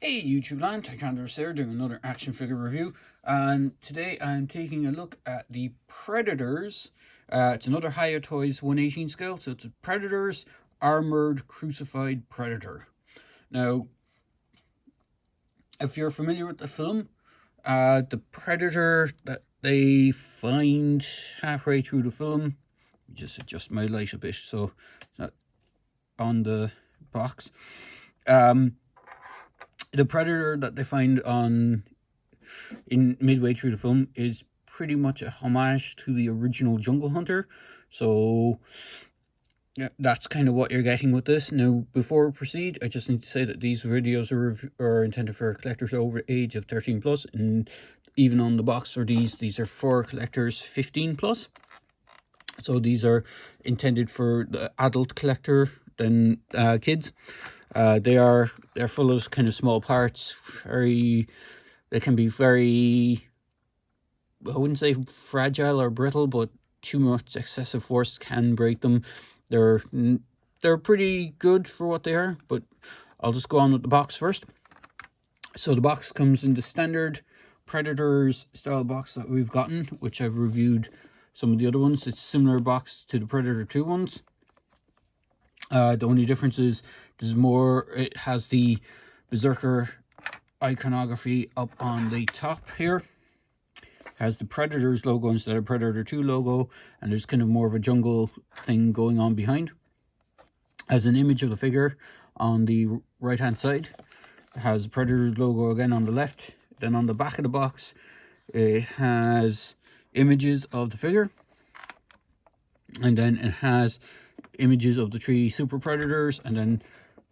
Hey YouTube land, Tycandros there doing another action figure review, and today I'm taking a look at the Predators. It's another Hiya Toys 1/18 scale, so it's a Predators Armored Crucified Predator. Now, if you're familiar with the film, the Predator that they find halfway through the film, just adjust my light a bit so it's not on the box. The Predator that they find in midway through the film is pretty much a homage to the original Jungle Hunter. So yeah, that's kind of what you're getting with this. Now, before we proceed, I just need to say that these videos are intended for collectors over the age of 13 plus, and even on the box for these are for collectors 15 plus. So these are intended for the adult collector than kids. They're full of kind of small parts. They can be very, I wouldn't say fragile or brittle, but too much excessive force can break them. They're pretty good for what they are, but I'll just go on with the box first. So the box comes in the standard Predators style box that we've gotten, which I've reviewed some of the other ones. It's a similar box to the Predator 2 ones. The only difference is it has the Berserker iconography up on the top here. Has the Predators logo instead of Predator 2 logo, and there's kind of more of a jungle thing going on behind. Has an image of the figure on the right hand side. It has Predator's logo again on the left. Then on the back of the box, it has images of the figure, and then it has images of the 3 super predators, and then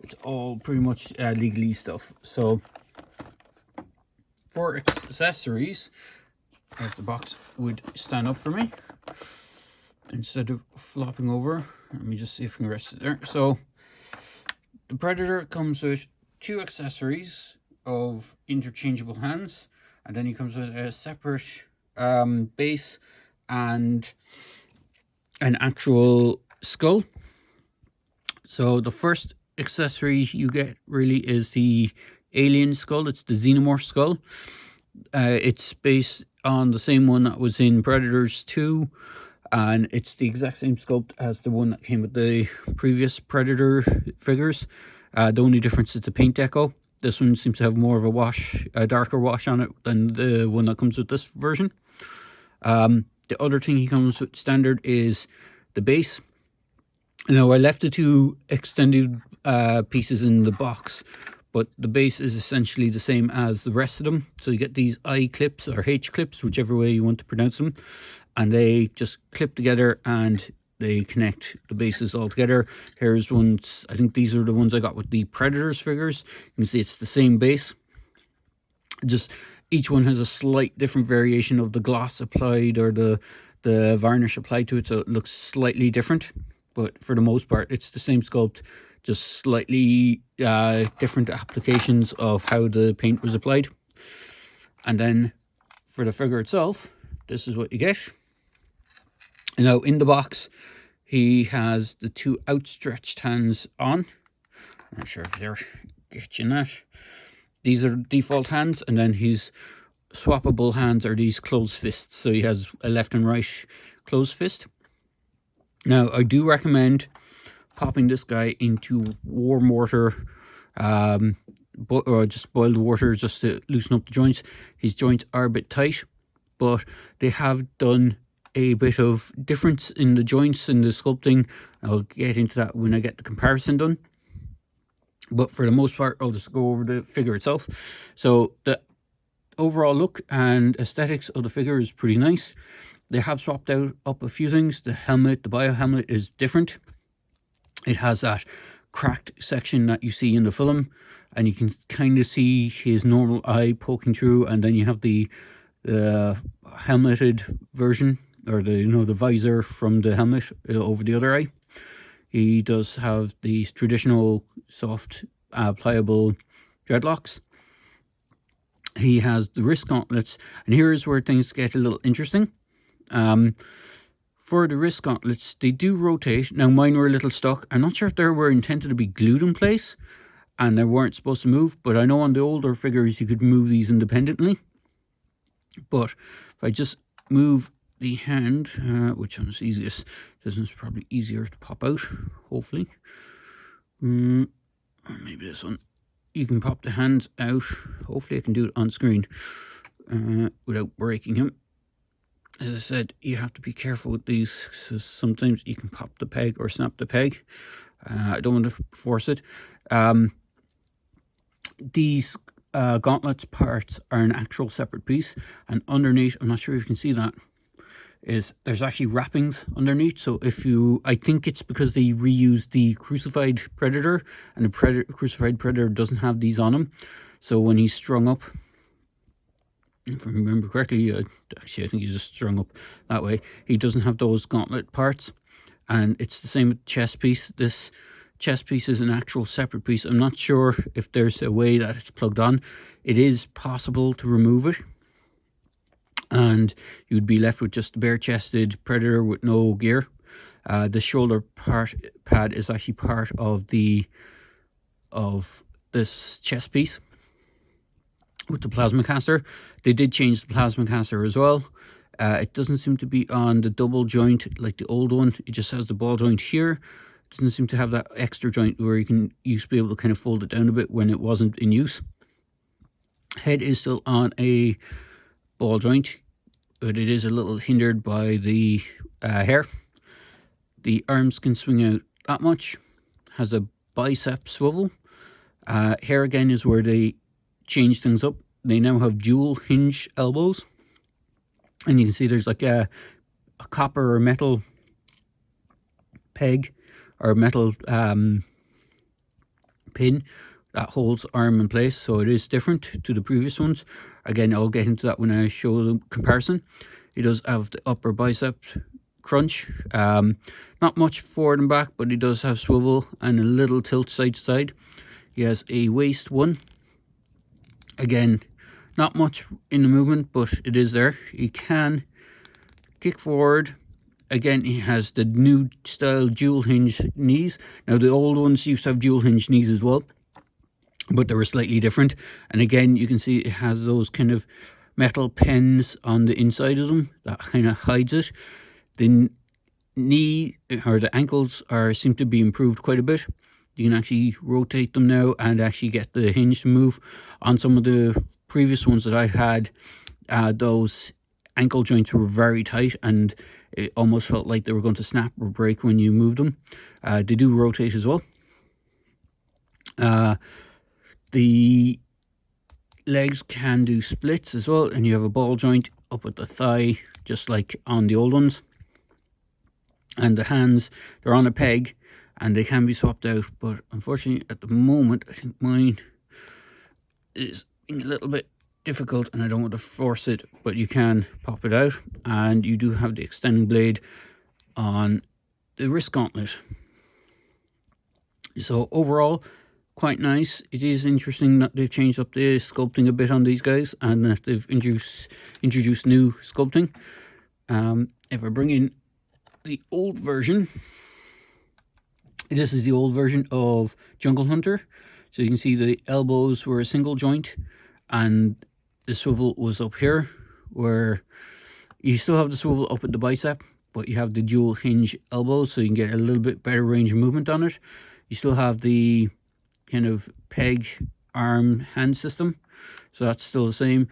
it's all pretty much legalese stuff. So for accessories, if the box would stand up for me instead of flopping over, let me just see if I can rest it there. So the Predator comes with 2 accessories of interchangeable hands, and then he comes with a separate base and an actual skull. So the first accessory you get really is the alien skull. It's the xenomorph skull. It's based on the same one that was in Predators 2, and it's the exact same sculpt as the one that came with the previous Predator figures. The only difference is the paint deco. This one seems to have more of a darker wash on it than the one that comes with this version. The other thing he comes with standard is the base. Now, I left the 2 extended pieces in the box, but the base is essentially the same as the rest of them. So you get these I clips or H clips, whichever way you want to pronounce them, and they just clip together and they connect the bases all together. Here's ones, I think these are the ones I got with the Predators figures. You can see it's the same base. Just each one has a slight different variation of the gloss applied or the varnish applied to it, so it looks slightly different. But for the most part, it's the same sculpt, just slightly different applications of how the paint was applied. And then for the figure itself, this is what you get. Now, in the box, he has the 2 outstretched hands on. I'm not sure if they're getting that. These are default hands, and then his swappable hands are these closed fists. So he has a left and right closed fist. Now, I do recommend popping this guy into warm water, or just boiled water, just to loosen up the joints. His joints are a bit tight, but they have done a bit of difference in the joints and the sculpting. I'll get into that when I get the comparison done. But for the most part, I'll just go over the figure itself. So the overall look and aesthetics of the figure is pretty nice. They have swapped up a few things. The helmet, the bio helmet, is different. It has that cracked section that you see in the film, and you can kind of see his normal eye poking through, and then you have the helmeted version, or the visor from the helmet over the other eye. He does have these traditional soft pliable dreadlocks. He has the wrist gauntlets, and here's where things get a little interesting. For the wrist gauntlets, they do rotate. Now, mine were a little stuck. I'm not sure if they were intended to be glued in place, and they weren't supposed to move. But I know on the older figures you could move these independently. But if I just move the hand, which one's easiest? This one's probably easier to pop out, hopefully. Or maybe this one. You can pop the hands out. Hopefully I can do it on screen without breaking him. As I said, you have to be careful with these, because sometimes you can pop the peg or snap the peg. I don't want to force it. These gauntlets parts are an actual separate piece, and underneath, I'm not sure if you can see that, there's actually wrappings underneath. So if you, I think it's because they reused the crucified predator, and the crucified predator doesn't have these on him. So when he's strung up, if I remember correctly, actually I think he's just strung up that way, he doesn't have those gauntlet parts. And it's the same with the chest piece. This chest piece is an actual separate piece. I'm not sure if there's a way that it's plugged on. It is possible to remove it, and you'd be left with just a bare-chested predator with no gear. The shoulder pad is actually part of this chest piece with the plasma caster. They did change the plasma caster as well. It doesn't seem to be on the double joint like the old one. It just has the ball joint here. It doesn't seem to have that extra joint where you used to be able to kind of fold it down a bit when it wasn't in use. Head is still on a ball joint, but it is a little hindered by the hair. The arms can swing out that much. Has a bicep swivel. Here again is where they change things up. They now have dual hinge elbows, and you can see there's like a copper or metal peg or metal pin that holds arm in place, so it is different to the previous ones. Again, I'll get into that when I show the comparison. He does have the upper bicep crunch, not much forward and back, but he does have swivel and a little tilt side to side. He has a waist one. Again, not much in the movement, but it is there. He can kick forward. Again, he has the new style dual hinge knees. Now, the old ones used to have dual hinge knees as well, but they were slightly different. And again, you can see it has those kind of metal pins on the inside of them that kind of hides it. The knee or the ankles seem to be improved quite a bit. You can actually rotate them now and actually get the hinge to move. On some of the previous ones that I had, those ankle joints were very tight and it almost felt like they were going to snap or break when you moved them. They do rotate as well. The legs can do splits as well, and you have a ball joint up at the thigh, just like on the old ones. And the hands, they're on a peg, and they can be swapped out, but unfortunately at the moment I think mine is being a little bit difficult and I don't want to force it, but you can pop it out, and you do have the extending blade on the wrist gauntlet. So overall, quite nice. It is interesting that they've changed up the sculpting a bit on these guys, and that they've introduced new sculpting. If I bring in the old version, this is the old version of Jungle Hunter. So you can see the elbows were a single joint and the swivel was up here, where you still have the swivel up at the bicep, but you have the dual hinge elbows, so you can get a little bit better range of movement on it. You still have the kind of peg arm hand system, so that's still the same.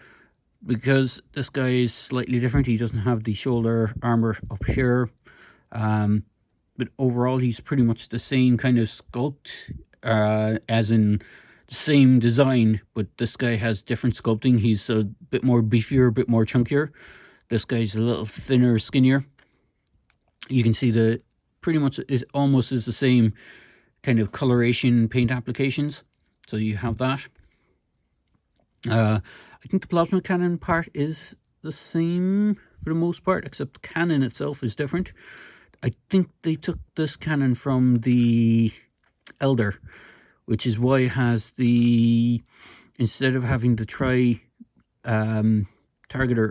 Because this guy is slightly different, he doesn't have the shoulder armor up here, but overall he's pretty much the same kind of sculpt, as in the same design, but this guy has different sculpting. He's a bit more beefier, a bit more chunkier. This guy's a little thinner, skinnier. You can see the pretty much it almost is the same kind of coloration paint applications, so you have that. I think the plasma cannon part is the same for the most part, except the cannon itself is different. I think they took this cannon from the Elder, which is why it has the, instead of having the targeter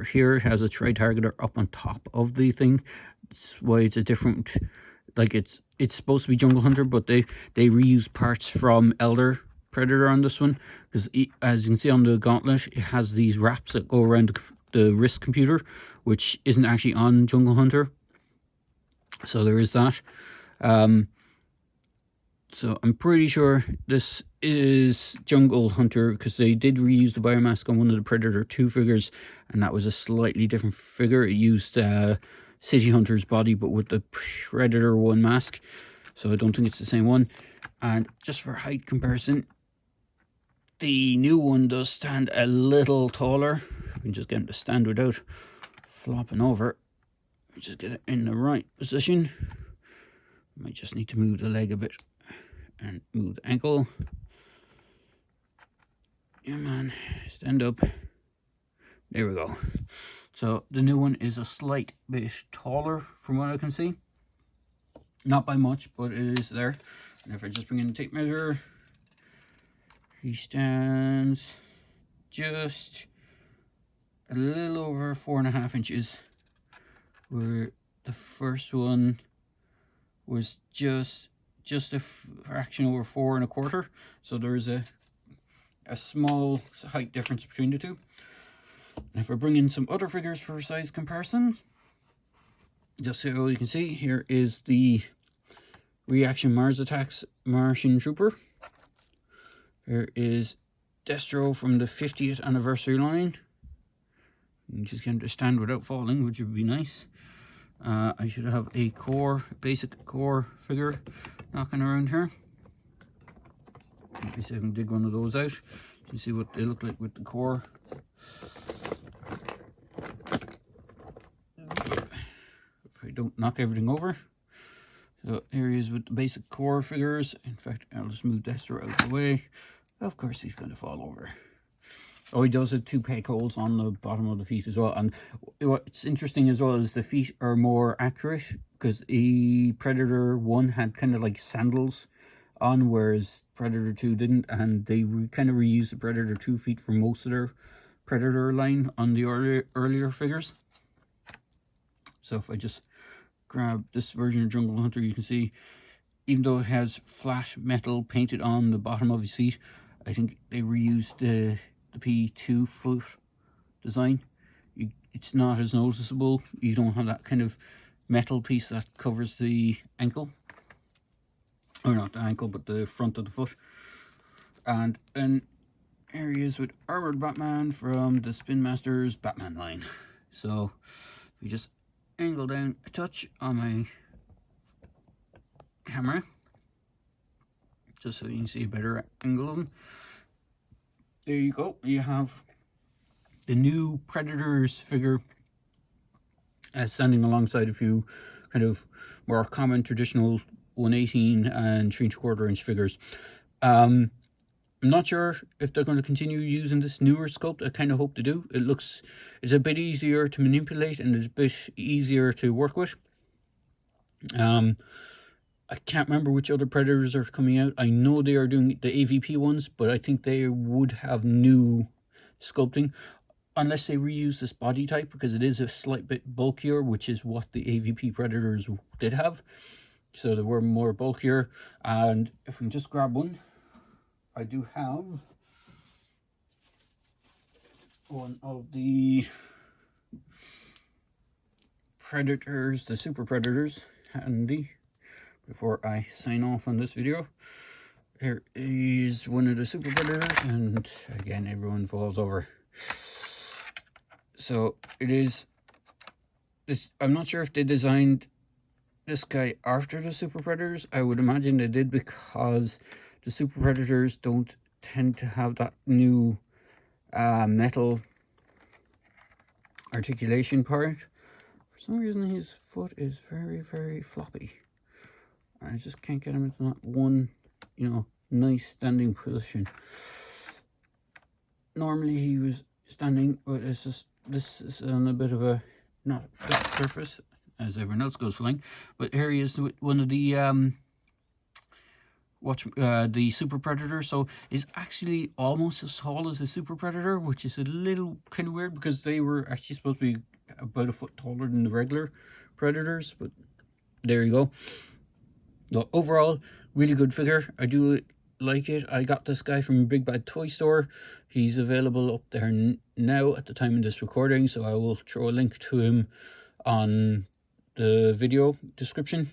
here, it has a tri-targeter up on top of the thing. That's why it's a different, like it's supposed to be Jungle Hunter, but they reuse parts from Elder predator on this one, because as you can see on the gauntlet, it has these wraps that go around the wrist computer, which isn't actually on Jungle Hunter. So there is that. So I'm pretty sure this is Jungle Hunter, because they did reuse the biomask on one of the Predator 2 figures, and that was a slightly different figure. It used City Hunter's body, but with the Predator 1 mask. So I don't think it's the same one. And just for height comparison, the new one does stand a little taller. We can just get him to stand without flopping over. Just get it in the right position. Might just need to move the leg a bit and move the ankle. Yeah, man, stand up. There we go. So the new one is a slight bit taller from what I can see. Not by much, but it is there. And if I just bring in the tape measure, he stands just a little over 4.5 inches, where the first one was just a fraction over 4.25. So there is a small height difference between the two. And if I bring in some other figures for size comparison, just so you can see, here is the Reaction Mars Attacks Martian Trooper. Here is Destro from the 50th anniversary line. You can just get him to stand without falling, which would be nice. I should have a basic core figure knocking around here. Let me see if I can dig one of those out. You see what they look like with the core. If I don't knock everything over. So here he is with the basic core figures. In fact, I'll just move Destro out of the way. Of course, he's going to fall over. Oh, he does have 2 peg holes on the bottom of the feet as well. And what's interesting as well is the feet are more accurate, because the Predator 1 had kind of like sandals on, whereas Predator 2 didn't. And they kind of reused the Predator 2 feet for most of their Predator line on the earlier figures. So if I just grab this version of Jungle Hunter, you can see, even though it has flat metal painted on the bottom of his feet, I think they reused the P2 foot design. It's not as noticeable. You don't have that kind of metal piece that covers the ankle, or not the ankle, but the front of the foot. And then here he is with Armored Batman from the Spin Masters Batman line. So if you just angle down a touch on my camera, just so you can see a better angle of them. There you go. You have the new Predators figure standing alongside a few kind of more common traditional 1/18 and 3¼ inch figures. I'm not sure if they're going to continue using this newer sculpt. I kind of hope they do. It's a bit easier to manipulate and it's a bit easier to work with. I can't remember which other Predators are coming out. I know they are doing the AVP ones, but I think they would have new sculpting, unless they reuse this body type, because it is a slight bit bulkier, which is what the AVP Predators did have. So they were more bulkier. And if we can just grab one, I do have one of the Predators, the Super Predators, handy before I sign off on this video. Here is one of the Super Predators, and again, everyone falls over. So it is this. I'm not sure if they designed this guy after the Super Predators. I would imagine they did, because the Super Predators don't tend to have that new metal articulation part. For some reason, his foot is very, very floppy. I just can't get him into that one, nice standing position. Normally he was standing, but it's just, this is on a bit of a not flat surface, as everyone else goes flying. But here he is with one of the the Super Predator. So he's actually almost as tall as the Super Predator, which is a little kind of weird, because they were actually supposed to be about a foot taller than the regular Predators. But there you go. Well, overall, really good figure. I do like it. I got this guy from Big Bad Toy Store. He's available up there now at the time of this recording, so I will throw a link to him on the video description.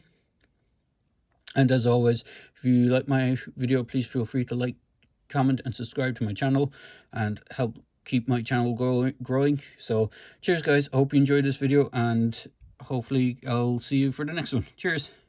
And as always, if you like my video, please feel free to like, comment and subscribe to my channel and help keep my channel growing. So cheers guys, I hope you enjoyed this video, and hopefully I'll see you for the next one. Cheers.